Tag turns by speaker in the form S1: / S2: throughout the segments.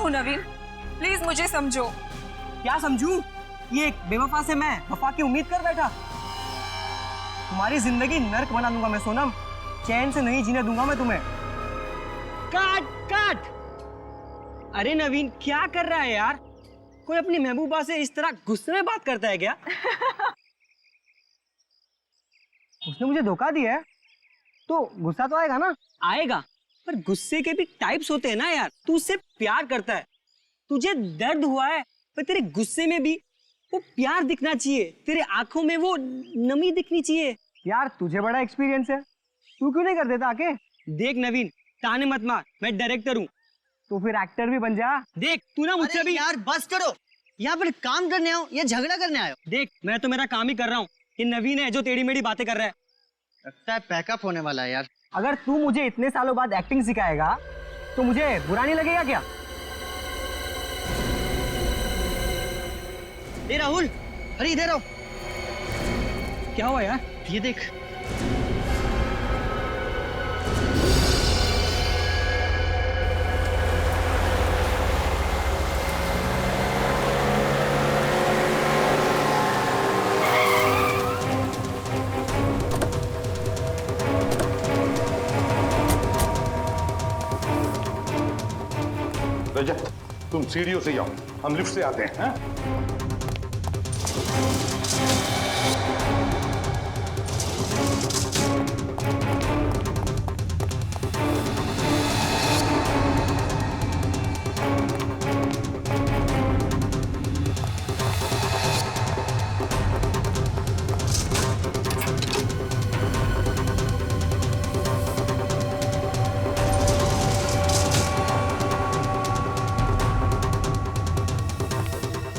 S1: हो नवीन, प्लीज मुझे समझो।
S2: क्या समझूं? ये एक बेवफा से मैं वफा की उम्मीद कर बैठा। तुम्हारी जिंदगी नर्क बना दूंगा मैं सोनम, चैन से नहीं जीने दूंगा मैं तुम्हें। काट काट। अरे नवीन क्या कर रहा है यार? कोई अपनी महबूबा से इस तरह गुस्से में बात करता है क्या? उसने मुझे धोखा दिया है तो गुस्सा तो आएगा ना? आएगा, पर गुस्से के भी टाइप्स होते हैं ना यार। तू उससे प्यार करता है, तुझे दर्द हुआ है, पर तेरे गुस्से में भी वो प्यार दिखना चाहिए, तेरे आंखों में वो नमी दिखनी चाहिए। यार तुझे बड़ा एक्सपीरियंस है, तू क्यों नहीं कर देता आके? देख नवीन, ताने मत मार, मैं डायरेक्टर हूँ, तो फिर एक्टर भी बन जा। देख तू ना मुझसे भी।
S3: यार बस करो, यहाँ पर काम करने आओ या झगड़ा करने आयो?
S2: देख मैं तो मेरा काम ही कर रहा हूँ, ये नवीन है जो टेढ़ी मेढ़ी बातें कर रहा है।
S3: लगता है पैकअप होने वाला है यार।
S2: अगर तू मुझे इतने सालों बाद एक्टिंग सिखाएगा तो मुझे बुरा नहीं लगेगा क्या?
S3: ए राहुल, अरे इधर आओ।
S2: क्या हुआ यार?
S3: ये देख।
S4: रजत, तुम सीढ़ियों से जाओ, हम लिफ्ट से आते हैं। हाँ?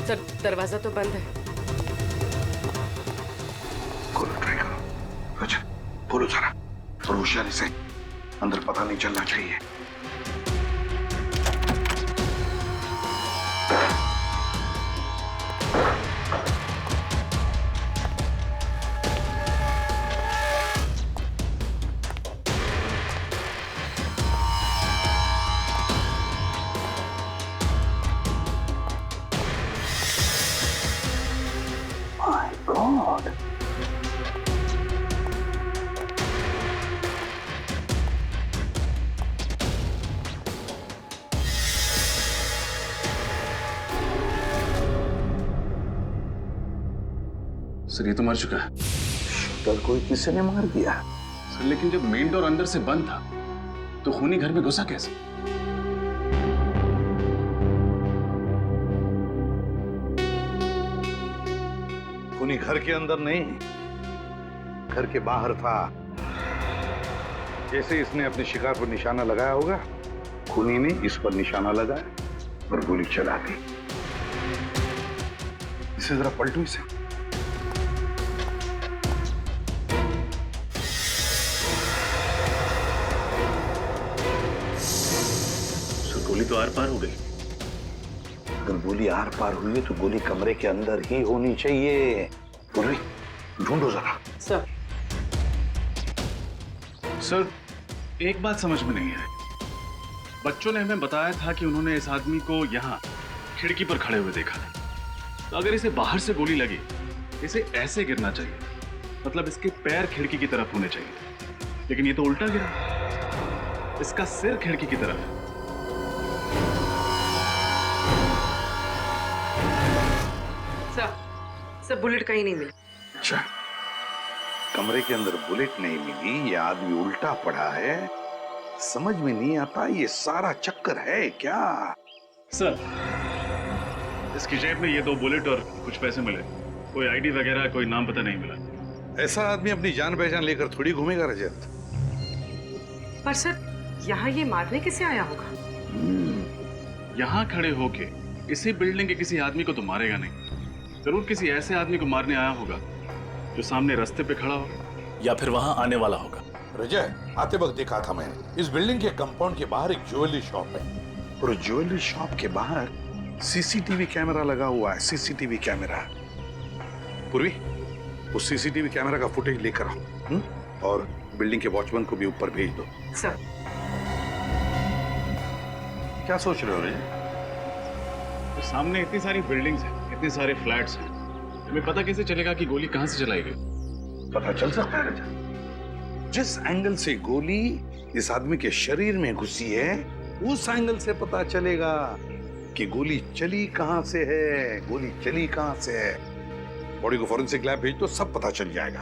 S5: सर दरवाजा तो बंद है।
S4: खोलो, ट्राई करो। रजत, खोलो जरा, और होशियारी से, अंदर पता नहीं चलना चाहिए। My God.
S6: सर ये तो मर चुका है।
S4: कल कोई किसी ने मार दिया।
S6: सर लेकिन जब मेन डोर अंदर से बंद था तो खूनी घर में घुसा कैसे?
S4: खूनी घर के अंदर नहीं, घर के बाहर था। जैसे इसने अपने शिकार पर निशाना लगाया होगा, खूनी ने इस पर निशाना लगाया और गोली चला दी। इसे जरा पलटू इसे।
S6: गोली तो आर पार हो गई।
S4: अगर गोली आर पार हुई है तो गोली कमरे के अंदर ही होनी चाहिए। पूर्वी, ढूंढो जरा।
S6: सर एक बात समझ में नहीं आई। बच्चों ने हमें बताया था कि उन्होंने इस आदमी को यहाँ खिड़की पर खड़े हुए देखा है। तो अगर इसे बाहर से गोली लगी, इसे ऐसे गिरना चाहिए, मतलब इसके पैर खिड़की की तरफ होने चाहिए, लेकिन ये तो उल्टा गिरा। इसका सिर खिड़की की तरफ है।
S5: सर बुलेट कहीं नहीं मिली।
S4: अच्छा, कमरे के अंदर बुलेट नहीं मिली, ये आदमी उल्टा पड़ा है। समझ में नहीं आता ये सारा चक्कर है क्या?
S6: सर इसकी जेब में ये 2 बुलेट और कुछ पैसे मिले। कोई आईडी वगैरह, कोई नाम पता नहीं मिला।
S4: ऐसा आदमी अपनी जान पहचान लेकर थोड़ी घूमेगा रजत।
S5: पर सर यहाँ ये मारने किसे आया होगा?
S6: यहाँ खड़े होके इसी बिल्डिंग के किसी आदमी को तो मारेगा नहीं। जरूर किसी ऐसे आदमी को मारने आया होगा जो सामने रास्ते पे खड़ा हो,
S7: या फिर वहां आने वाला होगा।
S8: रजय, आते वक्त देखा था मैंने, इस बिल्डिंग के कंपाउंड के बाहर एक ज्वेलरी शॉप है,
S4: और ज्वेलरी शॉप के बाहर सीसीटीवी कैमरा लगा हुआ है। CCTV camera. पूर्वी, उस सीसीटीवी कैमरा का फुटेज लेकर आओ, और बिल्डिंग के वॉचमैन को भी ऊपर भेज दो।
S5: सर
S4: क्या सोच रहे हो रे?
S6: तो सामने इतनी सारी बिल्डिंग्स हैं, इतने सारे फ्लैट्स हैं, हमें पता कैसे चलेगा कि गोली कहाँ से चलाई गई?
S4: पता चल सकता है रजत। जिस एंगल से गोली इस आदमी के शरीर में घुसी है, उस एंगल से पता चलेगा कि गोली चली कहां से है, गोली चली कहां से है। बॉडी को फॉरेंसिक लैब भेज दो, सब पता चल जाएगा।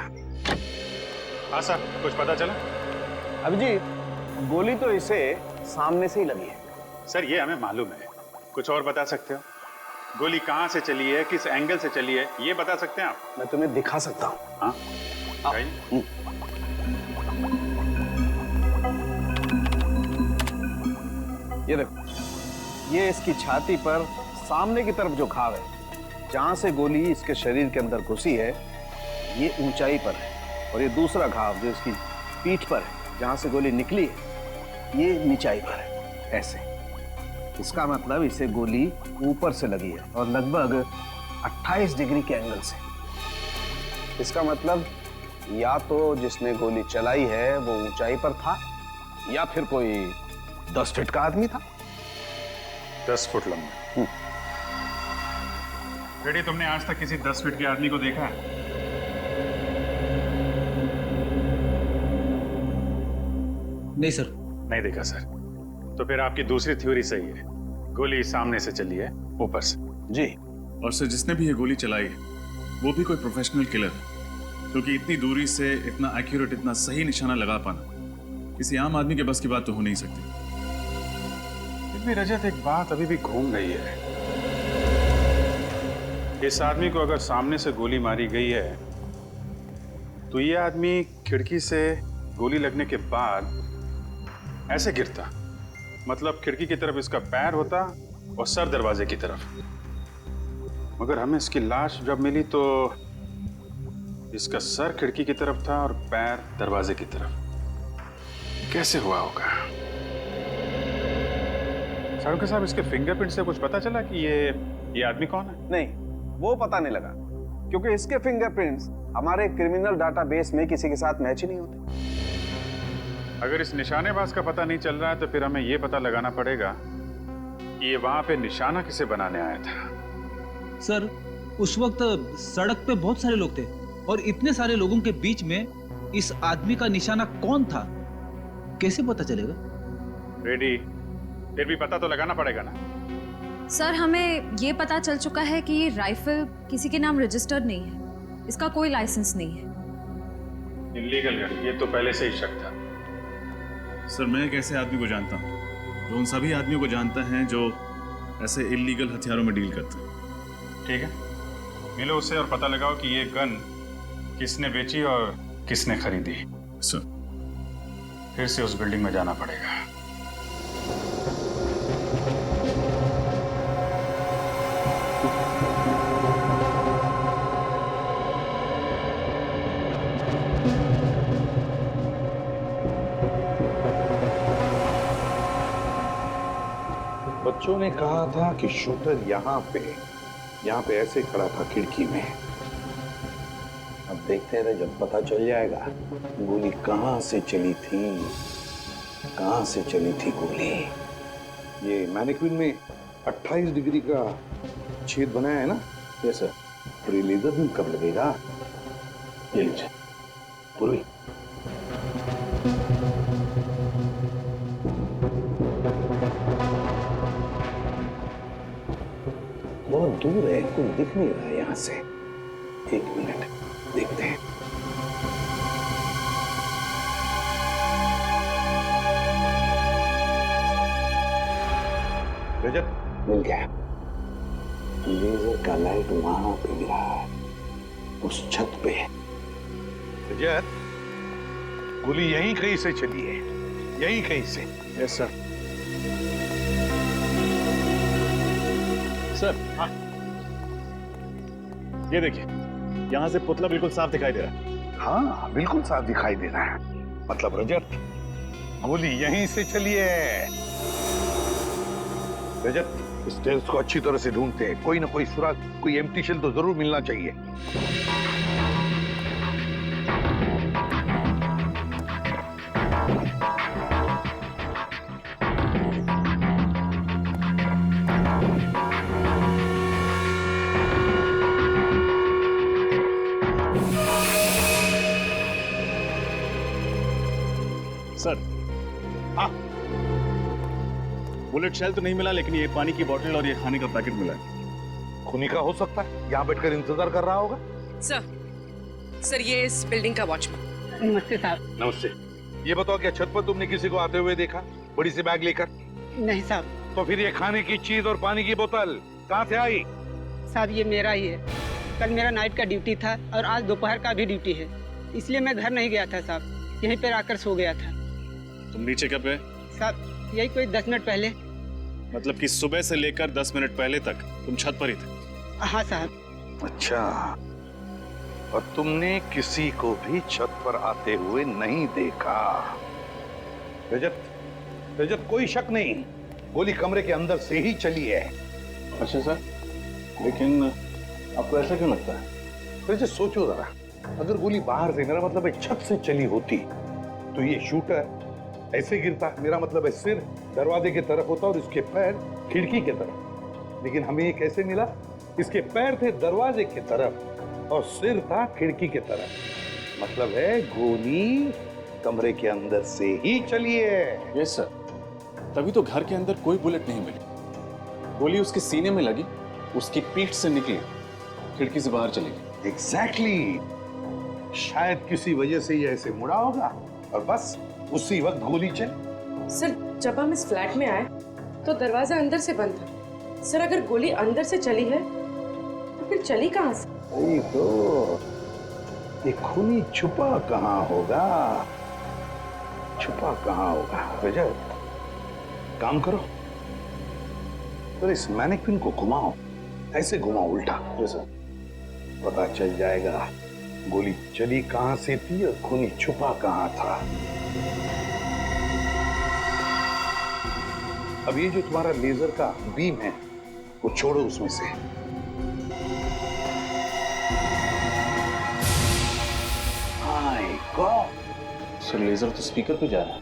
S6: हाँ सर, कुछ पता चला?
S9: अभिजीत, गोली तो इसे सामने से ही लगी है।
S10: सर ये हमें मालूम है, कुछ और बता सकते हो? गोली कहाँ से चली है, किस एंगल से चली है, ये बता सकते हैं आप?
S9: मैं तुम्हें दिखा सकता हूँ।
S10: हाँ,
S9: ये देखो, ये इसकी छाती पर सामने की तरफ जो घाव है, जहां से गोली इसके शरीर के अंदर घुसी है, ये ऊंचाई पर है। और ये दूसरा घाव जो इसकी पीठ पर है, जहां से गोली निकली है, ये नीचाई पर है। ऐसे इसका मतलब इसे गोली ऊपर से लगी है और लगभग 28 डिग्री के एंगल से। इसका मतलब या तो जिसने गोली चलाई है वो ऊंचाई पर था, या फिर कोई 10 फीट का आदमी था।
S10: 10 फुट लंबा। बेटी, तुमने आज तक किसी 10 फीट के आदमी को देखा है?
S2: नहीं सर।
S10: नहीं देखा सर। तो फिर आपकी दूसरी थ्योरी सही है, गोली सामने से चली है, ऊपर से।
S9: जी।
S6: और सर, जिसने भी ये गोली चलाई है वो भी कोई प्रोफेशनल किलर है, क्योंकि इतनी दूरी से इतना एक्यूरेट, इतना सही निशाना लगा पाना किसी आम आदमी के बस की बात तो हो नहीं सकती।
S10: फिर भी रजत, एक बात अभी भी घूम रही है। इस आदमी को अगर सामने से गोली मारी गई है, तो ये आदमी खिड़की से गोली लगने के बाद ऐसे गिरता, मतलब खिड़की की तरफ इसका पैर होता और सर दरवाजे की तरफ। मगर हमें इसकी लाश जब मिली तो इसका सर खिड़की की तरफ था और पैर दरवाजे की तरफ। कैसे हुआ होगा? सारुके साहब, इसके फिंगरप्रिंट से कुछ पता चला कि ये आदमी कौन है?
S9: नहीं, वो पता नहीं लगा, क्योंकि इसके फिंगरप्रिंट्स हमारे क्रिमिनल डाटाबेस में किसी के साथ मैच ही नहीं होते।
S10: अगर इस निशानेबाज का पता नहीं चल रहा है तो फिर हमें यह पता लगाना पड़ेगा कि ये वहां पे निशाना किसे बनाने आया था।
S11: सर, उस वक्त सड़क पे बहुत सारे लोग थे और इतने सारे लोगों के बीच में इस आदमी का निशाना कौन था, कैसे पता चलेगा?
S10: रेडी, फिर भी पता तो लगाना पड़ेगा ना।
S12: सर, हमें ये पता चल चुका है कि ये राइफल किसी के नाम रजिस्टर्ड नहीं है, इसका कोई लाइसेंस नहीं है।
S10: इलीगल गाड़ी, ये तो पहले से ही शक था।
S6: सर, मैं एक ऐसे आदमी को जानता हूँ जो उन सभी आदमियों को जानता है जो ऐसे इलीगल हथियारों में डील करते हैं।
S10: ठीक है, मिलो उससे और पता लगाओ कि ये गन किसने बेची और किसने खरीदी।
S6: सर,
S10: फिर से उस बिल्डिंग में जाना पड़ेगा।
S4: बच्चों ने कहा था कि शूटर यहाँ पे ऐसे खड़ा था खिड़की में। अब देखते हैं जब पता चल जाएगा गोली कहां से चली थी गोली। ये मैनिक्विन में 28 डिग्री का छेद बनाया है ना? Yes sir. और ये लेजर बीम कब लगेगा? ये लीजिए पूर्वी। बहुत दूर है, कुछ दिख नहीं रहा यहां से। 1 मिनट देखते हैं। रजत, मिल गया। लेजर का लाइट वहां पे गिरा है, उस छत पे। रजत, गोली यहीं कहीं से चली है, यहीं कहीं से।
S10: Yes sir.
S6: सर, हाँ, ये देखिए, यहाँ से पुतला बिल्कुल साफ दिखाई दे रहा है।
S4: हाँ, बिल्कुल साफ दिखाई दे रहा है। मतलब रजत, गोली यहीं से चली है। रजत, स्टेल्स को अच्छी तरह से ढूंढते हैं, कोई ना कोई सुराग, कोई एम्प्टी शेल तो जरूर मिलना चाहिए।
S6: सर,
S8: हाँ
S6: बुलेट शेल तो नहीं मिला, लेकिन ये पानी की बोतल और ये खाने का पैकेट मिला है।
S8: खूनी का हो सकता है, यहाँ बैठकर इंतजार कर रहा होगा।
S5: सर ये इस बिल्डिंग का वॉचमैन।
S3: नमस्ते साहब।
S8: नमस्ते। ये बताओ, क्या छत पर तुमने किसी को आते हुए देखा, बड़ी सी बैग लेकर?
S3: नहीं साहब।
S8: तो फिर ये खाने की चीज और पानी की बोतल कहाँ से आई?
S3: साहब ये मेरा ही है। कल मेरा नाइट का ड्यूटी था और आज दोपहर का भी ड्यूटी है, इसलिए मैं घर नहीं गया था साहब, यहीं पर आकर सो गया था।
S6: तुम नीचे कब गए?
S3: साहब यही कोई 10 मिनट पहले।
S6: मतलब कि सुबह से लेकर 10 मिनट पहले तक तुम छत पर ही थे?
S3: हाँ साहब।
S8: अच्छा, और तुमने किसी को भी छत पर आते हुए नहीं देखा? रजत कोई शक नहीं, गोली कमरे के अंदर से ही चली है।
S6: अच्छा सर, लेकिन आपको ऐसा क्यों लगता है?
S8: रजत सोचो जरा, अगर गोली बाहर से, मेरा मतलब है छत से चली होती, तो ये शूटर ऐसे गिरता, मेरा मतलब है सिर दरवाजे की तरफ होता और इसके पैर खिड़की की तरफ। लेकिन हमें ये कैसे मिला? इसके पैर थे दरवाजे की तरफ और सिर था खिड़की की तरफ। मतलब है गोली कमरे के अंदर से ही चली है।
S6: यस सर, तभी तो घर के अंदर कोई बुलेट नहीं मिली। गोली उसके सीने में लगी, उसकी पीठ से निकली, खिड़की से बाहर चली गई।
S8: एग्जैक्टली। शायद किसी वजह से ये ऐसे मुड़ा होगा और बस उसी वक्त गोली चली।
S5: सर जब हम इस फ्लैट में आए तो दरवाजा अंदर से बंद था। सर अगर गोली अंदर से चली है तो फिर चली कहाँ से?
S8: वही तो, ये खूनी छुपा कहाँ होगा? छुपा कहाँ होगा? रजत, काम करो, तो इस मैनिक्विन को घुमाओ, ऐसे घुमाओ उल्टा, जैसा पता चल जाएगा गोली चली कहाँ से थी और खूनी छुपा कहाँ था। अब ये जो तुम्हारा लेजर का बीम है वो छोड़ो उसमें से। माय गॉड,
S6: सर लेजर तो स्पीकर पे जा रहा है।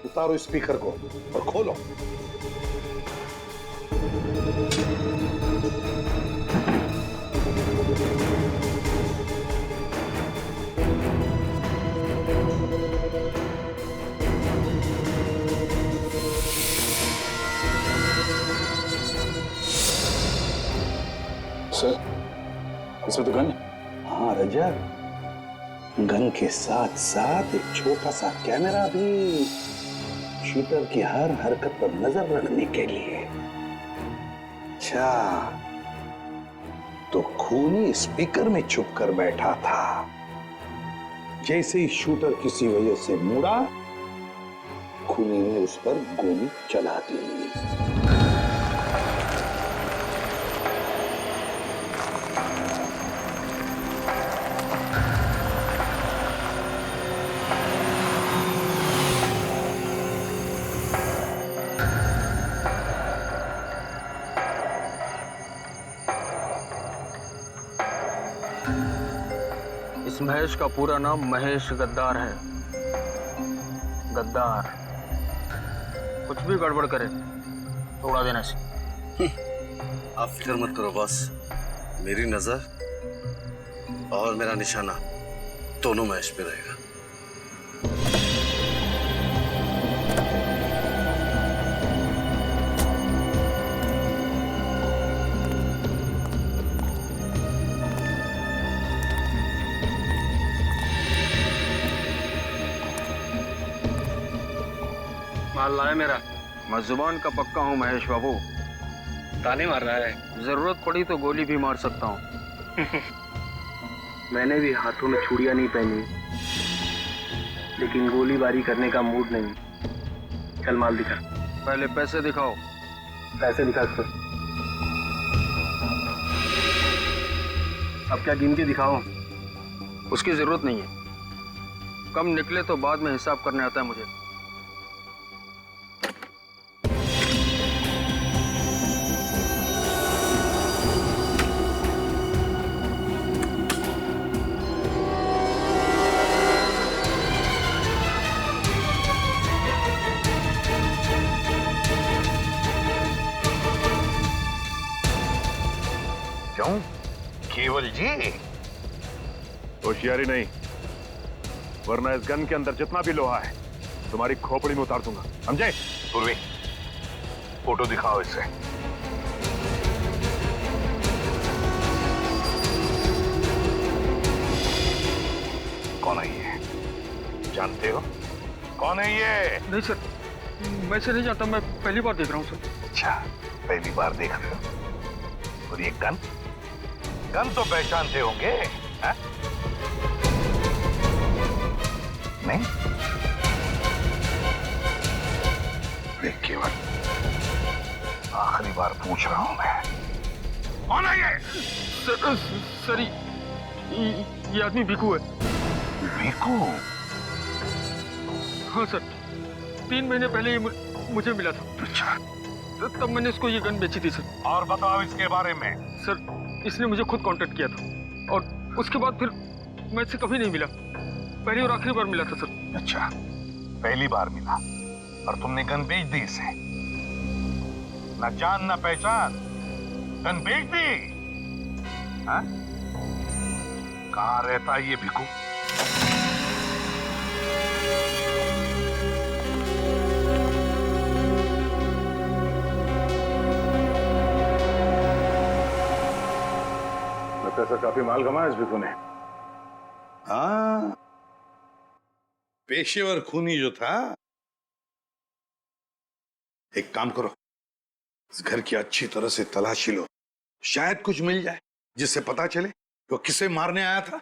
S8: उतारो स्पीकर को और खोलो।
S6: सर इसमें तो गन है।
S8: हाँ रजत, गन के साथ साथ एक छोटा सा कैमरा भी, शूटर की हर हरकत पर नजर रखने के लिए। अच्छा, तो खूनी स्पीकर में छुप कर बैठा था। जैसे ही शूटर किसी वजह से मुड़ा, खूनी ने उस पर गोली चला दी।
S2: इस महेश का पूरा नाम महेश गद्दार है। गद्दार कुछ भी गड़बड़ करे तोड़ा देना से।
S13: आप फिक्र मत करो बॉस, मेरी नजर और मेरा निशाना दोनों महेश पे रहेगा।
S2: माल लाए मेरा? मैं जुबान का पक्का हूँ महेश बाबू। ताने मार रहा है? जरूरत पड़ी तो गोली भी मार सकता हूँ। मैंने भी हाथों में चूड़ियां नहीं पहनी, लेकिन गोलीबारी करने का मूड नहीं। चल माल दिखा। पहले पैसे दिखाओ। पैसे दिखा सर। अब क्या गिनती दिखाओ? उसकी जरूरत नहीं है, कम निकले तो बाद में हिसाब करने आता है मुझे।
S8: क्यों केवल जी?
S9: होशियारी नहीं, वरना इस गन के अंदर जितना भी लोहा है
S8: तुम्हारी खोपड़ी में उतार दूंगा, समझे? पूर्वी, फोटो दिखाओ इसे। कौन है ये? जानते हो कौन है ये?
S14: नहीं सर, मैं से नहीं जानता, मैं पहली बार देख रहा हूँ सर।
S8: अच्छा, पहली बार देख रहे हो। और ये गन? गन तो पहचानते होंगे, है? नहीं? देख केवल, आखिरी बार पूछ रहा हूं मैं, कौन है ये?
S14: सर ये आदमी भिकू है।
S8: भिकू?
S14: हाँ सर, 3 महीने पहले ये मुझे मिला था।
S8: अच्छा,
S14: तब मैंने इसको ये गन बेची थी सर।
S8: और बताओ इसके बारे में।
S14: सर, इसने मुझे खुद कांटेक्ट किया था और उसके बाद फिर मैं इससे कभी नहीं मिला, पहली और आखिरी बार मिला था सर।
S8: अच्छा, पहली बार मिला और तुमने गन बेच दी इसे? ना जान ना पहचान, गन बेच दी? हाँ? कहाँ रहता है ये भिकू? लगता है सर काफी माल कमाया इस भिकू ने।
S4: हाँ, पेशेवर खूनी जो था। एक काम करो, इस घर की अच्छी तरह से तलाशी लो, शायद कुछ मिल जाए जिससे पता चले वो किसे मारने आया था।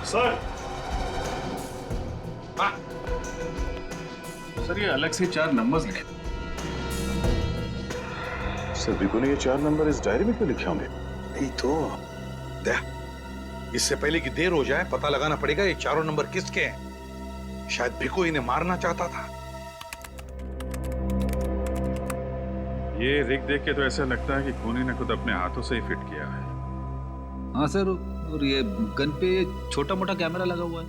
S6: सर, सर ये अलग से 4 नंबर्स लिखे।
S8: सर भिकू ने ये 4 नंबर इस डायरी में क्यों लिखे होंगे?
S4: नहीं तो इससे पहले कि देर हो जाए पता लगाना पड़ेगा ये 4 नंबर किसके हैं। शायद भिकू इन्हें मारना चाहता था।
S10: ये रिग देख के तो ऐसा लगता है कि खूनी ने खुद अपने हाथों से ही फिट किया है।
S11: हाँ सर, और ये गन पे छोटा मोटा कैमरा लगा हुआ है।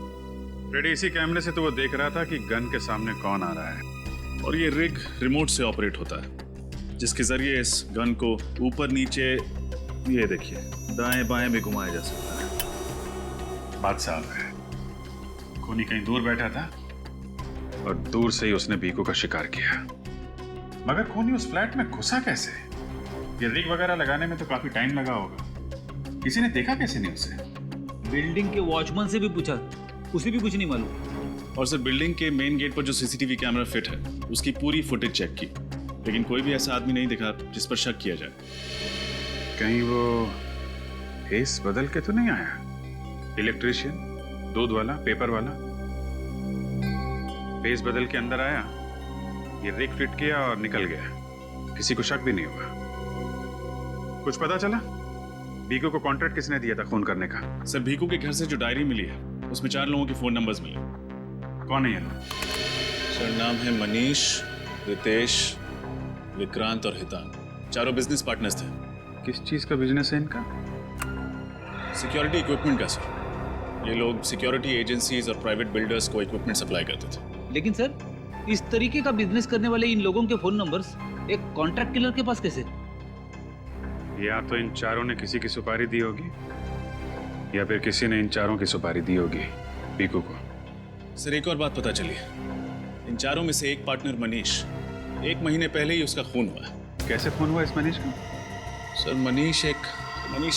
S10: रेडी, इसी कैमरे से तो वो देख रहा था कि गन के सामने कौन आ रहा है।
S6: और ये रिग रिमोट से ऑपरेट होता है, जिसके जरिए इस गन को ऊपर नीचे, ये देखिए, दाएं बाएं भी घुमाया जा सकता है।
S10: बात साफ है, खूनी कहीं दूर बैठा था और दूर से ही उसने भिकू का शिकार किया। मगर खूनी उस फ्लैट में घुसा कैसे? ये रिग वगैरह लगाने में तो काफी टाइम लगा होगा। किसी ने देखा कैसे नहीं उसे?
S11: बिल्डिंग के वॉचमैन से भी पूछा, उसे भी कुछ नहीं मालूम।
S6: और सर बिल्डिंग के मेन गेट पर जो सीसीटीवी कैमरा फिट है उसकी पूरी फुटेज चेक की, लेकिन कोई भी ऐसा आदमी नहीं दिखा जिस पर शक किया जाए।
S10: कहीं वो फेस बदल के तो नहीं आया? इलेक्ट्रिशियन, दूध वाला, पेपर वाला, फेस बदल के अंदर आया, ये रिग फिट किया और निकल गया। किसी को शक भी नहीं हुआ। कुछ पता चला भिकू को कॉन्ट्रैक्ट किसने दिया था खून करने का?
S6: सर भिकू के घर से जो डायरी मिली है उसमें 4 लोगों के फोन नंबर्स मिले।
S10: कौन है ये लोग?
S6: सर नाम है मनीष, रितेश, विक्रांत और हितान। चारों बिजनेस पार्टनर्स थे।
S10: किस चीज का बिजनेस है इनका?
S6: सिक्योरिटी इक्विपमेंट का सर। ये लोग सिक्योरिटी एजेंसीज और प्राइवेट बिल्डर्स को इक्विपमेंट सप्लाई करते थे।
S11: लेकिन सर, इस तरीके का बिजनेस करने वाले इन लोगों के फोन नंबर्स एक कॉन्ट्रैक्ट किलर के पास कैसे?
S10: या तो इन चारों ने किसी की सुपारी दी होगी या फिर किसी ने इन चारों की सुपारी दी होगी भिकू को।
S6: सर एक और बात पता चली, इन चारों में से एक पार्टनर मनीष, 1 महीने पहले ही उसका खून हुआ है।
S10: कैसे खून हुआ इस मनीष का?
S6: सर मनीष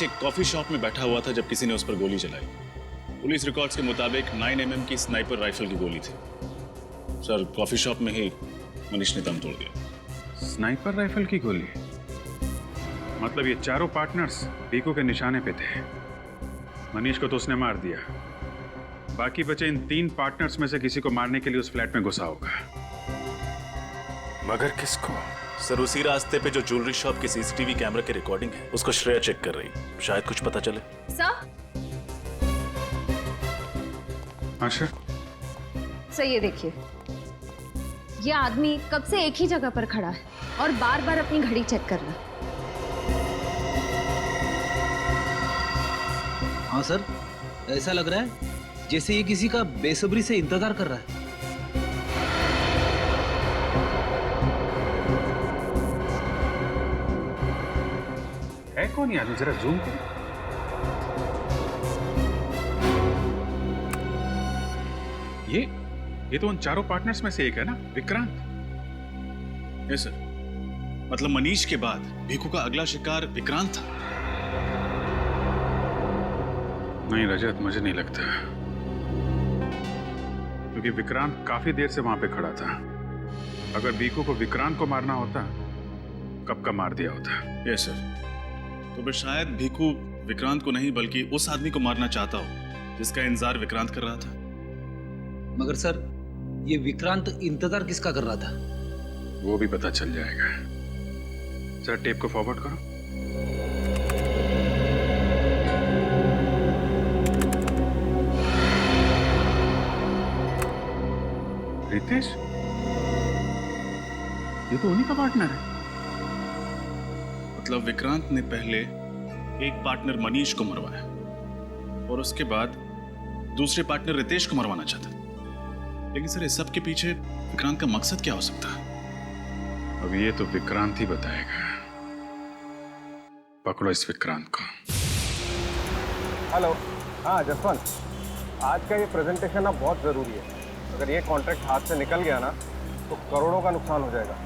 S6: एक कॉफी शॉप में बैठा हुआ था जब किसी ने उस पर गोली चलाई। पुलिस रिकॉर्ड्स के मुताबिक 9 mm की स्नाइपर राइफल की गोली थी। सर कॉफी शॉप में ही मनीष ने दम तोड़ दिया।
S10: स्नाइपर राइफल की गोली? मतलब ये चारों पार्टनर्स भिकू के निशाने पे थे। मनीष को तो उसने मार दिया, बाकी बचे इन 3 पार्टनर्स में से किसी को मारने के लिए उस फ्लैट में घुसा होगा।
S7: मगर किसको? सर उसी रास्ते पे जो ज्वेलरी शॉप की सीसीटीवी कैमरा की रिकॉर्डिंग है उसको श्रेया चेक कर रही, शायद कुछ पता चले।
S12: सर
S10: अच्छा,
S12: सर ये देखिए, ये आदमी कब से एक ही जगह पर खड़ा है और बार बार अपनी घड़ी चेक कर रहा है।
S11: हाँ सर, ऐसा लग रहा है जैसे ये किसी का बेसब्री से इंतजार कर रहा है।
S10: है कौन ये आदमी, जरा जूम कर। ये तो उन चारों पार्टनर्स में से एक है ना, विक्रांत।
S6: यस सर, मतलब मनीष के बाद भीखू का अगला शिकार विक्रांत था।
S10: नहीं रजत, मुझे नहीं लगता, क्योंकि विक्रांत काफी देर से वहां पे खड़ा था। अगर भीखू को विक्रांत को मारना होता, कब का मार दिया होता।
S6: यस सर, तो फिर शायद भीखू विक्रांत को नहीं बल्कि उस आदमी को मारना चाहता हो जिसका इंतजार विक्रांत कर रहा था।
S11: मगर सर, ये विक्रांत इंतजार किसका कर रहा था?
S10: वो भी पता चल जाएगा। जरा टेप को फॉरवर्ड करो। रितेश, ये तो उन्हीं का पार्टनर है।
S6: मतलब विक्रांत ने पहले एक पार्टनर मनीष को मरवाया और उसके बाद दूसरे पार्टनर रितेश को मरवाना चाहता। लेकिन सर, इस सब के पीछे विक्रांत का मकसद क्या हो सकता है?
S10: अब ये तो विक्रांत ही बताएगा। पकड़ो इस विक्रांत को।
S9: हेलो, हाँ जसवंत, आज का ये प्रेजेंटेशन अब बहुत जरूरी है। अगर ये कॉन्ट्रैक्ट हाथ से निकल गया ना तो करोड़ों का नुकसान हो जाएगा।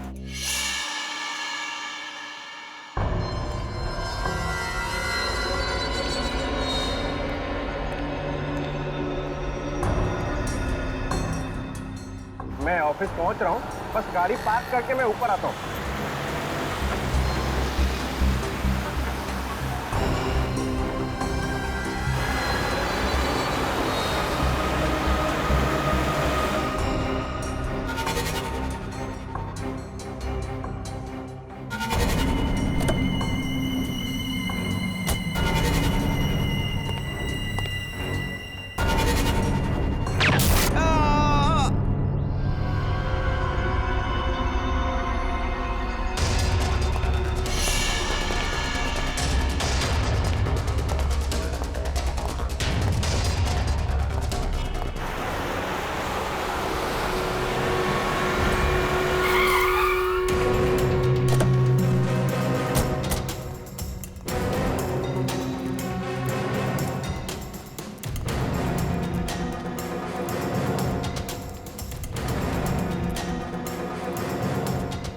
S9: मैं ऑफिस पहुंच रहा हूँ, बस गाड़ी पार्क करके मैं ऊपर आता हूँ।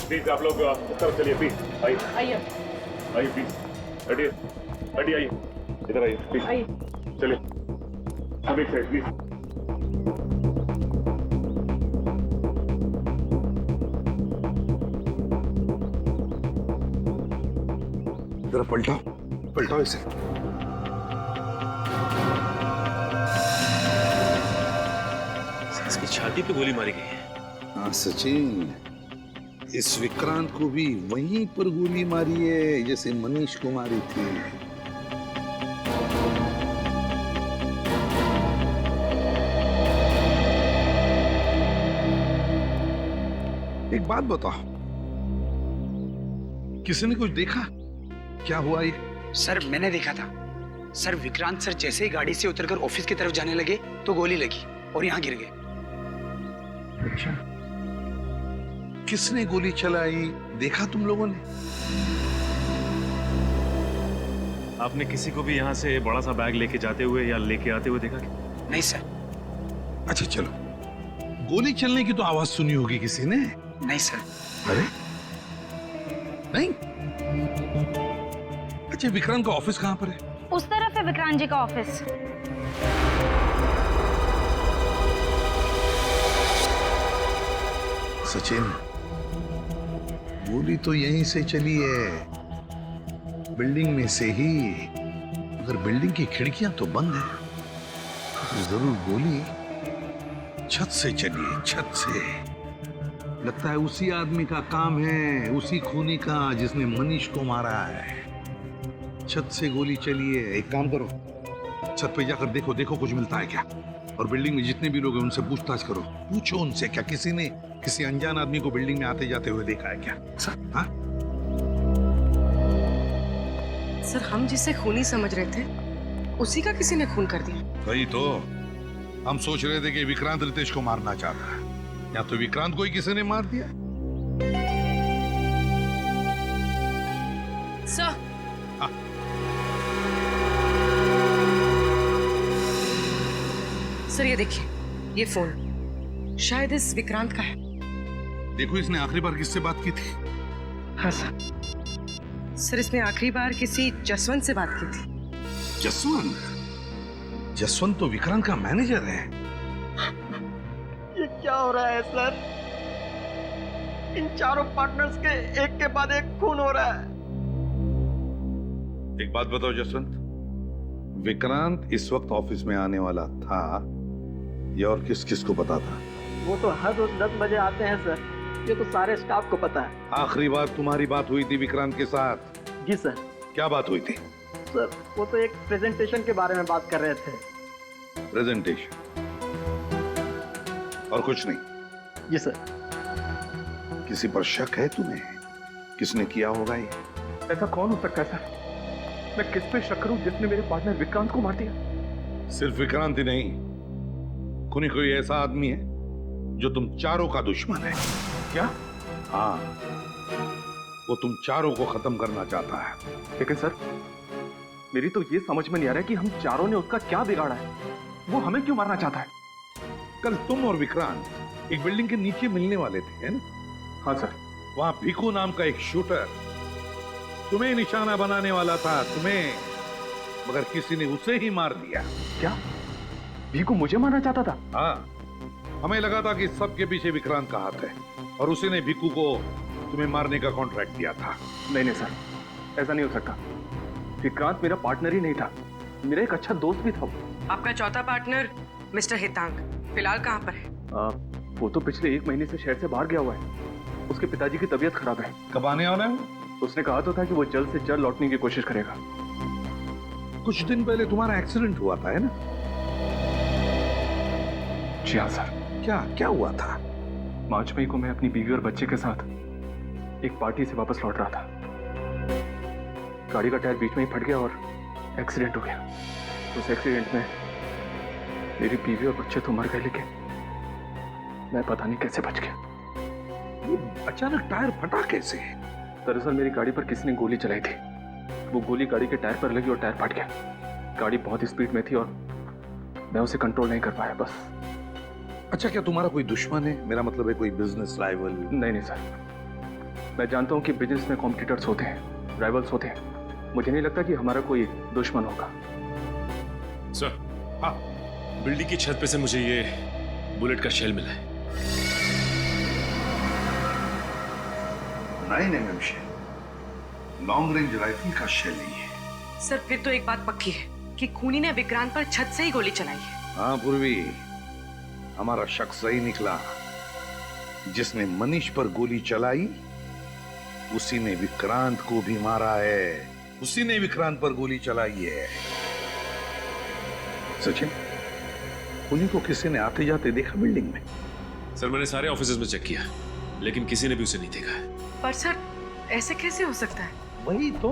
S15: प्लीज आप लोग उस तरफ चलिए, प्लीज आइए आइए प्लीज, हटिए हटिए, आइए इधर आइए प्लीज, चलिए सब एक साइड प्लीज।
S8: जरा पलटाओ पलटाओ इसे।
S7: इसकी छाती पे गोली मारी गई है।
S8: हाँ सचिन, इस विक्रांत को भी वहीं पर गोली मारी है जैसे मनीष को मारी थी। एक बात बताओ, किसी ने कुछ देखा? क्या हुआ ये?
S3: सर मैंने देखा था सर, विक्रांत सर जैसे ही गाड़ी से उतरकर ऑफिस की तरफ जाने लगे तो गोली लगी और यहाँ गिर गए।
S8: अच्छा, किसने गोली चलाई देखा तुम लोगों ने?
S15: आपने किसी को भी यहाँ से बड़ा सा बैग लेके जाते हुए या लेके आते हुए देखा क्या?
S3: नहीं सर।
S8: अच्छा चलो, गोली चलने की तो आवाज सुनी होगी किसी ने?
S3: नहीं सर।
S8: अरे नहीं? अच्छा, विक्रांत का ऑफिस कहाँ पर है?
S16: उस तरफ है विक्रांत जी का ऑफिस।
S8: सचिन, गोली तो यहीं से चली है, बिल्डिंग में से ही। अगर बिल्डिंग की खिड़कियां तो बंद है तो जरूर गोली छत से चली है, छत से। लगता है उसी आदमी का काम है, उसी खूनी का जिसने मनीष को मारा है। छत से गोली चली है। एक काम करो, छत पे जाकर देखो, देखो कुछ मिलता है क्या। और बिल्डिंग में जितने भी लोग हैं उनसे पूछताछ करो, पूछो उनसे क्या किसी ने
S4: किसी अनजान आदमी को बिल्डिंग में आते जाते हुए देखा है क्या? हाँ?
S5: सर हम जिसे खूनी समझ रहे थे उसी का किसी ने खून कर दिया।
S4: वही तो हम सोच रहे थे कि विक्रांत रितेश को मारना चाहता है, या तो विक्रांत को ही किसी ने मार दिया।
S5: सर सर ये देखिए, ये फोन शायद इस विक्रांत का है।
S4: देखो इसने आखिरी बार किससे बात की थी?
S5: हाँ सर इसने आखिरी बार किसी जसवंत से बात की थी।
S4: जसवंत? जसवंत तो विक्रांत का मैनेजर है।
S2: ये क्या हो रहा है सर? इन चारों पार्टनर्स के एक के बाद एक खून हो रहा है।
S4: एक बात बताओ जसवंत, विक्रांत इस वक्त ऑफिस में आने वाला था, ये और किस किस को पता था?
S2: वो तो हर रोज 10 बजे आते हैं सर, ये तो सारे स्टाफ को पता है।
S4: आखिरी बार तुम्हारी बात हुई थी विक्रांत के साथ?
S2: जी सर।
S4: क्या बात हुई थी?
S2: सर वो तो एक प्रेजेंटेशन के बारे में बात कर रहे थे।
S4: प्रेजेंटेशन और कुछ नहीं?
S2: जी सर।
S4: किसी पर शक है तुम्हें? किसने किया होगा ये?
S14: ऐसा कौन हो सकता है सर? मैं किस पे शक करूं जिसने मेरे पार्टनर विक्रांत को मार दिया?
S4: सिर्फ विक्रांत ही नहीं, कोई ऐसा आदमी है जो तुम चारों का दुश्मन है।
S14: क्या?
S4: हाँ, वो तुम चारों को खत्म करना चाहता है।
S14: लेकिन सर मेरी तो ये समझ में नहीं आ रहा है कि हम चारों ने उसका क्या बिगाड़ा है। वो हमें क्यों मारना चाहता है?
S4: कल तुम और विक्रांत एक बिल्डिंग के नीचे मिलने वाले थे, है ना?
S14: हाँ सर।
S4: वहां भिकू नाम का एक शूटर तुम्हें निशाना बनाने वाला था, तुम्हें, मगर किसी ने उसे ही मार दिया।
S14: क्या? भिकू मुझे मारना चाहता था?
S4: हाँ, हमें लगा था कि सबके पीछे विक्रांत का हाथ है और उसी ने भिकू को तुम्हें मारने का कॉन्ट्रैक्ट दिया था।
S14: नहीं सर, ऐसा नहीं हो सकता। विक्रांत मेरा पार्टनर ही नहीं था, मेरा एक अच्छा दोस्त भी था।
S5: आपका चौथा पार्टनर मिस्टर हितांग फिलहाल कहाँ पर है?
S14: वो तो पिछले 1 महीने से शहर से बाहर गया हुआ है। उसके पिताजी की तबीयत खराब है।
S4: कब आने वाला है?
S14: उसने कहा तो था कि वो जल्द से जल्द लौटने की कोशिश करेगा।
S4: कुछ दिन पहले तुम्हारा एक्सीडेंट हुआ था, है ना?
S14: जी हाँ सर।
S4: क्या हुआ था?
S14: 5 मई को मैं अपनी बीवी और बच्चे के साथ एक पार्टी से वापस लौट रहा था। गाड़ी का टायर बीच में ही फट गया और एक्सीडेंट हो गया। उस एक्सीडेंट में मेरी बीवी और बच्चे तो मर गए, लेकिन मैं पता नहीं कैसे बच गया।
S4: अचानक टायर फटा कैसे?
S14: दरअसल मेरी गाड़ी पर किसी ने गोली चलाई थी। वो गोली गाड़ी के टायर पर लगी और टायर फट गया। गाड़ी बहुत स्पीड में थी और मैं उसे कंट्रोल नहीं कर पाया बस।
S4: अच्छा, क्या तुम्हारा कोई दुश्मन है? मेरा मतलब है कोई बिजनेस राइवल?
S14: नहीं सर, मैं जानता हूँ कि बिजनेस में कॉम्पिटिटर्स होते हैं, राइवल्स होते हैं। मुझे नहीं लगता कि हमारा कोई दुश्मन होगा।
S15: सर,
S4: हाँ,
S15: बिल्डिंग की छत पे से मुझे ये बुलेट का शेल मिला है।
S4: 9 mm shell, long range rifle का शेल नहीं है।
S5: सर फिर तो एक बात पक्की है कि खूनी ने विक्रांत पर छत से ही गोली चलाई है।
S4: हाँ पूर्वी, हमारा शक सही निकला। जिसने मनीष पर गोली चलाई उसी ने विक्रांत को भी मारा है। उसी ने विक्रांत पर गोली चलाई है। सचिन, खूनी को किसी ने आते जाते देखा बिल्डिंग में?
S15: सर मैंने सारे ऑफिसेज में चेक किया, लेकिन किसी ने भी उसे नहीं देखा है।
S5: पर सर ऐसे कैसे हो सकता है?
S4: वही तो,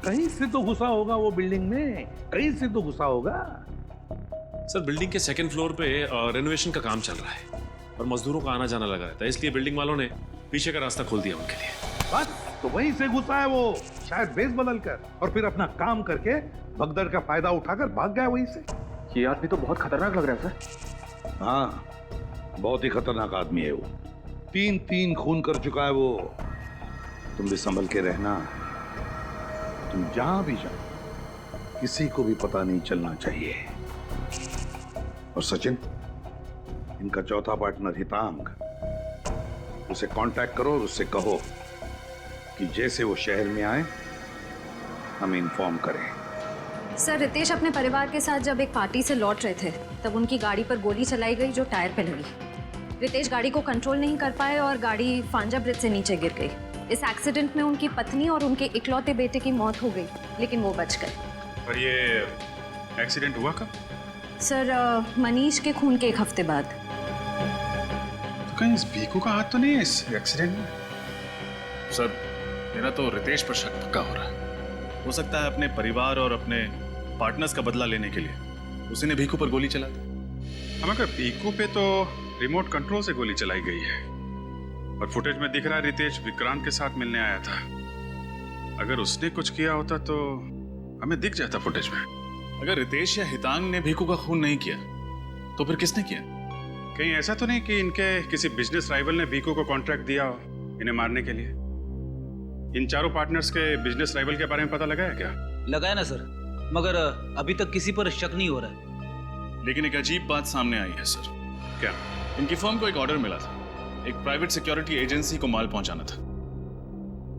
S4: कहीं से तो घुसा होगा वो बिल्डिंग में, कहीं से तो घुसा होगा।
S15: सर बिल्डिंग के 2nd फ्लोर पे रेनोवेशन का काम चल रहा है और मजदूरों का आना जाना लगा रहता है, इसलिए बिल्डिंग वालों ने पीछे का रास्ता खोल दिया उनके लिए।
S4: बस तो वहीं से घुसा है वो, शायद बेस बदल कर, और फिर अपना काम करके भगदड़ का फायदा उठाकर भाग गया वहीं से।
S14: ये आदमी तो बहुत खतरनाक लग रहा है सर।
S4: हाँ, बहुत ही खतरनाक आदमी है वो। 3 खून कर चुका है वो। तुम भी संभल के रहना। तुम जहां भी जाओ किसी को भी पता नहीं चलना चाहिए। और सचिन, इनका चौथा पार्टनर हितांग, उसे कांटेक्ट करो और उससे कहो कि जैसे वो शहर में आए हमें इन्फॉर्म करें।
S12: सर रितेश अपने परिवार के साथ जब एक पार्टी से लौट रहे थे तब उनकी गाड़ी पर गोली चलाई गई जो टायर पे लगी। रितेश गाड़ी को कंट्रोल नहीं कर पाए और गाड़ी फांजा ब्रिज से नीचे गिर गई। इस एक्सीडेंट में उनकी पत्नी और उनके इकलौते बेटे की मौत हो गई, लेकिन वो बच गए।
S10: और ये एक्सीडेंट हुआ कब?
S12: सर मनीष के खून के 1 हफ्ते बाद।
S10: तो कहीं इस भीखू का हाथ तो नहीं है इस एक्सीडेंट में?
S6: सर, मेरा तो रितेश पर शक पक्का हो रहा है। हो सकता है अपने परिवार और अपने पार्टनर्स का बदला लेने के लिए उसी ने भीखू पर गोली चला दी।
S10: मगर भीखू पे तो रिमोट कंट्रोल से गोली चलाई गई है और फुटेज में दिख रहा है रितेश विक्रांत के साथ मिलने आया था। अगर उसने कुछ किया होता तो हमें दिख जाता फुटेज में।
S6: अगर रितेश या हितांग ने भीखू का खून नहीं किया तो फिर किसने किया?
S10: कहीं ऐसा तो नहीं कि इनके किसी बिजनेस राइवल ने भीखू को कॉन्ट्रैक्ट दिया हो इन्हें मारने के लिए? इन चारों पार्टनर्स के बिजनेस राइवल के बारे में पता लगा है क्या?
S11: लगाया ना सर, मगर अभी तक किसी पर शक नहीं हो रहा है।
S6: लेकिन एक अजीब बात सामने आई है सर।
S10: क्या?
S6: इनकी फर्म को एक ऑर्डर मिला था, एक प्राइवेट सिक्योरिटी एजेंसी को माल पहुंचाना था,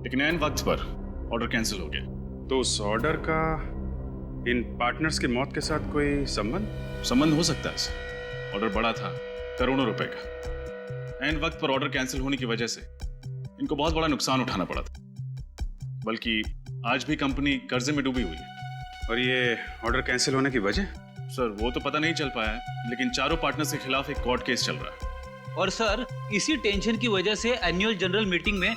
S6: लेकिन ऐन वक्त पर ऑर्डर कैंसिल हो गया।
S10: तो उस ऑर्डर का इन पार्टनर्स की मौत के साथ कोई
S6: संबंध हो सकता है सर। ऑर्डर बड़ा था, करोड़ों रुपए का। ऐन वक्त पर ऑर्डर कैंसिल होने की वजह से इनको बहुत बड़ा नुकसान उठाना पड़ा था। बल्कि आज भी कंपनी कर्जे में डूबी हुई है।
S10: और ये ऑर्डर कैंसिल होने की वजह?
S6: सर वो तो पता नहीं चल पाया है, लेकिन चारों पार्टनर्स के खिलाफ एक कोर्ट केस चल रहा है।
S11: और सर इसी टेंशन की वजह से एनुअल जनरल मीटिंग में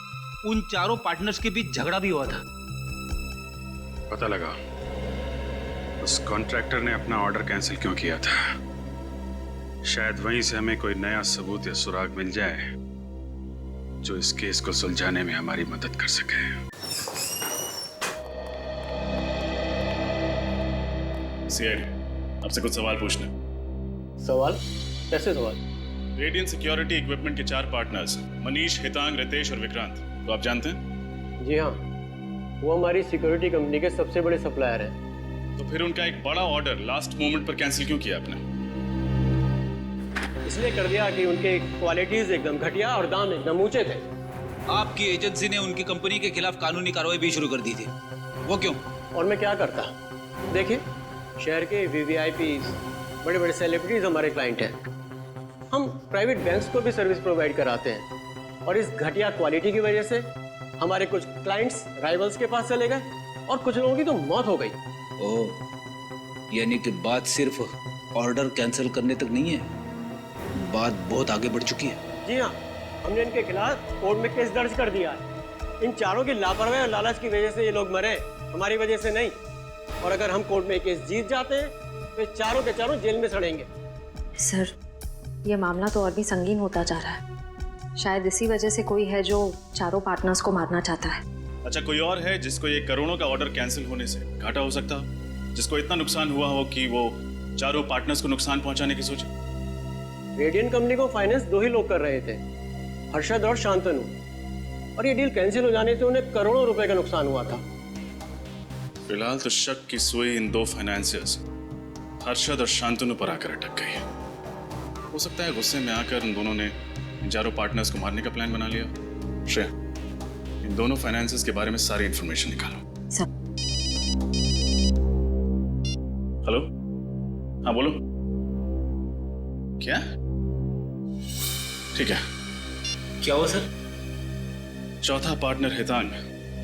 S11: उन चारों पार्टनर्स के बीच झगड़ा भी हुआ था।
S10: पता लगा उस कॉन्ट्रैक्टर ने अपना ऑर्डर कैंसिल क्यों किया था। शायद वहीं से हमें कोई नया सबूत या सुराग मिल जाए जो इस केस को सुलझाने में हमारी मदद कर सके।
S6: सीआईडी, आपसे कुछ सवाल पूछने।
S17: सवाल? कैसे सवाल?
S6: रेडियंट सिक्योरिटी इक्विपमेंट के 4 पार्टनर्स मनीष, हितांग, रितेश और विक्रांत तो आप जानते हैं?
S17: जी हाँ, वो हमारी सिक्योरिटी कंपनी के सबसे बड़े सप्लायर हैं।
S6: तो फिर उनका एक बड़ा ऑर्डर लास्ट मोमेंट पर कैंसिल क्यों किया आपने?
S17: इसलिए कर दिया कि उनके क्वालिटीज एकदम घटिया और दाम एकदम ऊंचे थे।
S11: आपकी एजेंसी ने उनकी कंपनी के खिलाफ कानूनी कार्रवाई भी शुरू कर दी थी। वो क्यों?
S17: और मैं क्या करता? देखिए, शहर के VVIPs, बड़े बड़े सेलिब्रिटीज हमारे क्लाइंट हैं। हम प्राइवेट बैंक्स को भी सर्विस प्रोवाइड कराते हैं और इस घटिया क्वालिटी की वजह से हमारे कुछ क्लाइंट्स राइवल्स के पास चले गए और कुछ लोगों की तो मौत हो गई।
S11: ओह, यानी कि बात सिर्फ ऑर्डर कैंसिल करने तक नहीं है, बात बहुत आगे बढ़ चुकी है।
S17: जी हाँ, हमने इनके खिलाफ कोर्ट में केस दर्ज कर दिया है। इन चारों की लापरवाही और लालच की वजह से ये लोग मरे, हमारी वजह से नहीं। और अगर हम कोर्ट में केस जीत जाते हैं तो चारों के चारों जेल में सड़ेंगे।
S12: सर, ये मामला तो और भी संगीन होता जा रहा है। शायद इसी वजह से कोई है जो चारों पार्टनर्स को मारना चाहता है।
S6: अच्छा, कोई और है जिसको ये करोड़ों का ऑर्डर कैंसिल होने से घाटा हो सकता हो, जिसको इतना नुकसान हुआ हो कि वो चारों पार्टनर्स को नुकसान पहुंचाने की सोचे?
S17: रेडियंट कंपनी को फाइनेंस 2 ही लोग कर रहे थे, हर्षद और शांतनु, और ये डील कैंसिल हो जाने से उन्हें करोड़ों रुपए का नुकसान हुआ था।
S6: फिलहाल तो शक की सुई इन 2 फाइनेंसियर्स हर्षद और शांतनु पर आकर अटक गई है। हो सकता है गुस्से में आकर उन दोनों ने इन चारों पार्टनर्स को मारने का प्लान बना लिया। श्रेया, इन दोनों फाइनेंसियर्स के बारे में सारी इंफॉर्मेशन निकालो। हेलो, हाँ बोलो। क्या? ठीक है।
S11: क्या हुआ सर?
S6: चौथा पार्टनर हितांग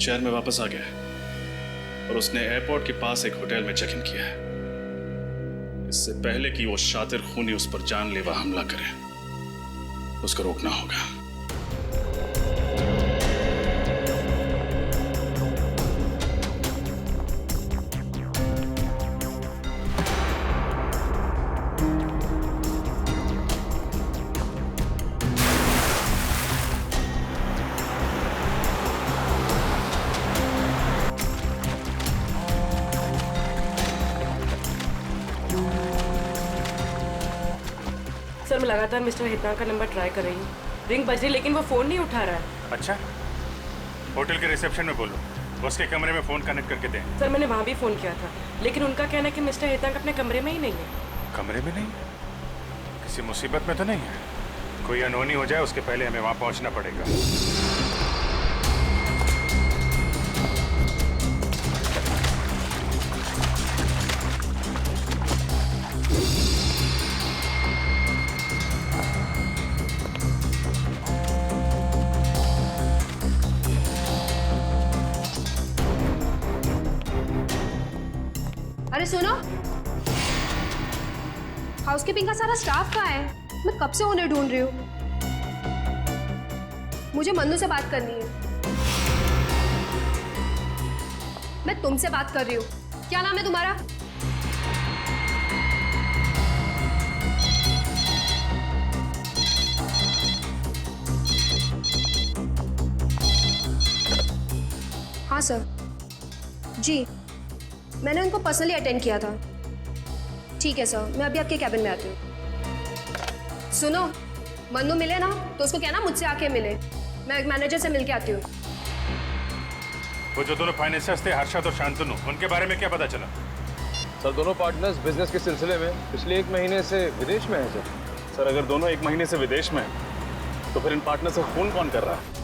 S6: शहर में वापस आ गया है और उसने एयरपोर्ट के पास एक होटल में चेक इन किया है। इससे पहले कि वो शातिर खूनी उस पर जानलेवा हमला करे, उसको रोकना होगा।
S5: सर, मैं लगातार मिस्टर हितांग का नंबर ट्राई कर रही हूँ। रिंग बज रही लेकिन वो फोन नहीं उठा रहा है।
S10: अच्छा, होटल के रिसेप्शन में बोलो, उसके कमरे में फोन कनेक्ट करके दें।
S5: सर, मैंने वहाँ भी फोन किया था, लेकिन उनका कहना है कि मिस्टर हितांग अपने कमरे में ही नहीं है।
S10: कमरे में नहीं? किसी मुसीबत में तो नहीं है? कोई अनहोनी हो जाए उसके पहले हमें वहाँ पहुँचना पड़ेगा।
S18: अरे सुनो, हाउसकीपिंग का सारा स्टाफ कहाँ है? मैं कब से उन्हें ढूंढ रही हूँ। मुझे मन्नू से बात करनी है। मैं तुमसे बात कर रही हूँ। क्या नाम है तुम्हारा? हाँ सर। जी, मैंने उनको पर्सनली अटेंड किया था। ठीक है सर, मैं अभी आपके कैबिन में आती हूँ। सुनो, मन्नू मिले ना तो उसको कहना मुझसे आके मिले। मैं मैनेजर से मिलके आती हूँ।
S10: वो जो दोनों फाइनेंसर्स थे, हर्षद और शांतनु, उनके बारे में क्या पता चला?
S14: सर दोनों पार्टनर्स बिजनेस के सिलसिले में पिछले 1 महीने से विदेश में हैं सर।
S6: सर अगर दोनों 1 महीने से विदेश में हैं, तो फिर इन पार्टनर से फोन कौन कर रहा है?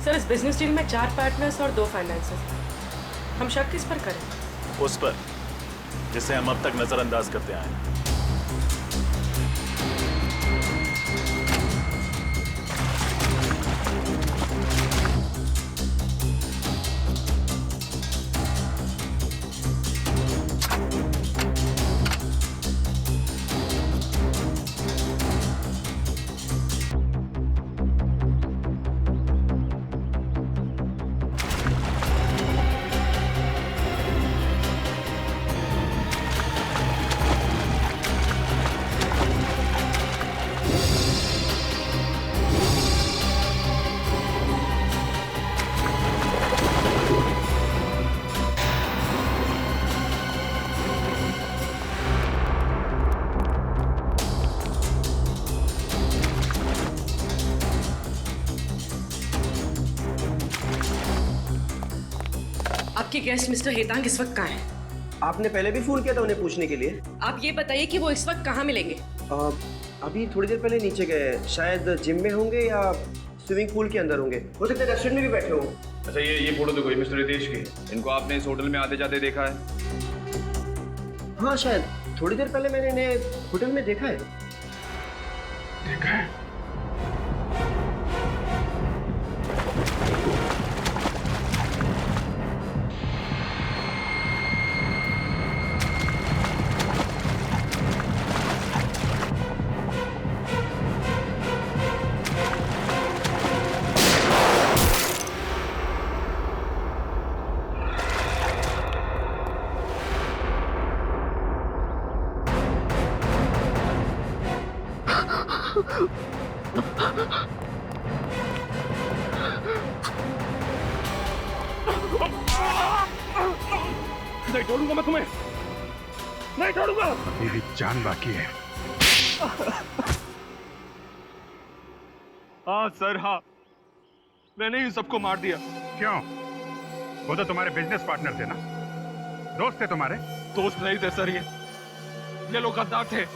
S5: सर, इस बिजनेस डील में 4 पार्टनर्स और 2 फाइनेंसर्स। हम शक किस पर करें?
S7: उस पर जिसे हम अब तक नजरअंदाज करते आए हैं।
S5: आपके गेस्ट मिस्टर हेतांग इस वक्त कहाँ हैं?
S17: आपने पहले भी फोन किया था उन्हें पूछने के लिए।
S5: आप ये बताइए कि वो इस वक्त कहाँ मिलेंगे?
S17: अभी थोड़ी देर पहले नीचे गए, शायद जिम में होंगे या स्विमिंग पूल के अंदर होंगे। हो सकता है रेस्टोरेंट में भी बैठे हो।
S14: अच्छा, ये फोटो देखो, ये मिस्टर रितेश की। इनको आपने इस होटल में आते जाते देखा है?
S17: हाँ, शायद थोड़ी देर पहले मैंने इन्हें होटल में देखा है।
S10: देखा है?
S15: नहीं छोड़ूंगा मैं तुम्हें, नहीं छोड़ूंगा।
S10: अभी भी जान बाकी है।
S15: हाँ सर, हाँ, मैंने इन सबको मार दिया।
S10: क्यों? वो तो तुम्हारे बिजनेस पार्टनर थे ना, दोस्त थे तुम्हारे।
S15: दोस्त नहीं थे सर, ये लोग गद्दार थे।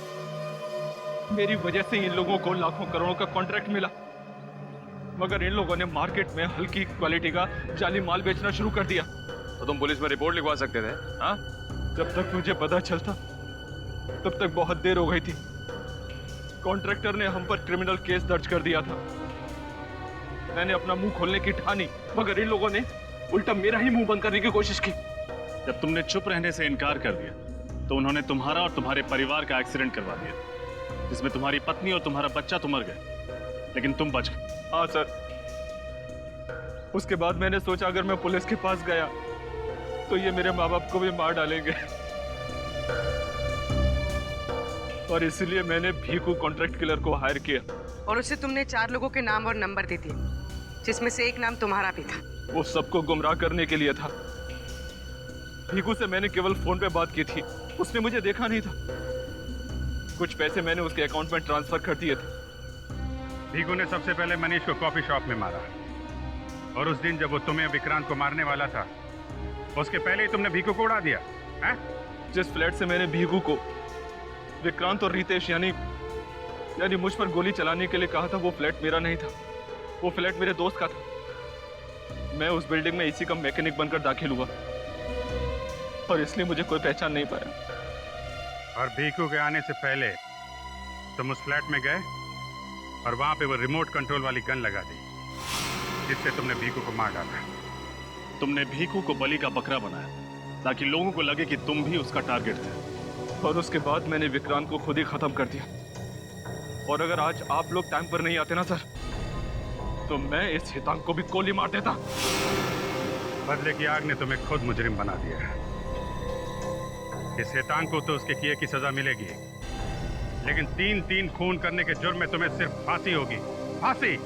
S15: मेरी वजह से इन लोगों को लाखों करोड़ों का कॉन्ट्रैक्ट मिला, मगर इन लोगों ने मार्केट में हल्की क्वालिटी का जाली माल बेचना शुरू कर दिया।
S14: तो तुम पुलिस में रिपोर्ट लिखवा सकते थे। हाँ,
S15: जब तक मुझे पता चलता तब तक बहुत देर हो गई थी। कॉन्ट्रैक्टर ने हम पर क्रिमिनल केस दर्ज कर दिया था। मैंने अपना मुंह खोलने की ठानी, मगर इन लोगों ने उल्टा मेरा ही मुंह बंद करने की कोशिश की।
S6: जब तुमने चुप रहने से इनकार कर दिया, तो उन्होंने तुम्हारा और तुम्हारे परिवार का एक्सीडेंट करवा दिया, जिसमें तुम्हारी पत्नी और तुम्हारा बच्चा तो मर गए, लेकिन तुम बच गए।
S15: हाँ सर, उसके बाद मैंने सोचा अगर मैं पुलिस के पास गया तो ये मेरे माँ बाप को भी मार डालेंगे, और इसलिए मैंने भीखू कॉन्ट्रैक्ट किलर को हायर किया।
S5: और उसे तुमने 4 लोगों के नाम और नंबर दे दिए, जिसमें से एक नाम तुम्हारा भी था।
S15: वो सबको गुमराह करने के लिए था। भीखू से मैंने केवल फोन पे बात की थी, उसने मुझे देखा नहीं था। कुछ पैसे मैंने उसके अकाउंट में ट्रांसफर कर दिए थे।
S10: भीखू ने सबसे पहले मनीष को कॉफी शॉप में मारा, और उस दिन जब वो तुम्हें विक्रांत को मारने वाला था, उसके पहले ही तुमने भीखू को उड़ा दिया है?
S15: जिस फ्लैट से मैंने भीखू को विक्रांत और रितेश यानी मुझ पर गोली चलाने के लिए कहा था, वो फ्लैट मेरा नहीं था, वो फ्लैट मेरे दोस्त का था। मैं उस बिल्डिंग में एसी का मैकेनिक बनकर दाखिल हुआ, और इसलिए मुझे कोई पहचान नहीं पाया।
S10: और भीखू के आने से पहले तुम उस फ्लैट में गए और वहां पे वो रिमोट कंट्रोल वाली गन लगा दी जिससे तुमने भीखू को मार डाला।
S6: तुमने भीखू को बलि का बकरा बनाया ताकि लोगों को लगे कि तुम भी उसका टारगेट थे।
S15: और उसके बाद मैंने विक्रांत को खुद ही खत्म कर दिया। और अगर आज आप लोग टाइम पर नहीं आते ना सर, तो मैं इस हितांक को भी गोली मार देता।
S10: बदले की आग ने तुम्हें खुद मुजरिम बना दिया है। इस हितांक को तो उसके किए की सजा मिलेगी, लेकिन 3-3 खून करने के जुर्म में तुम्हें सिर्फ फांसी होगी। फांसी।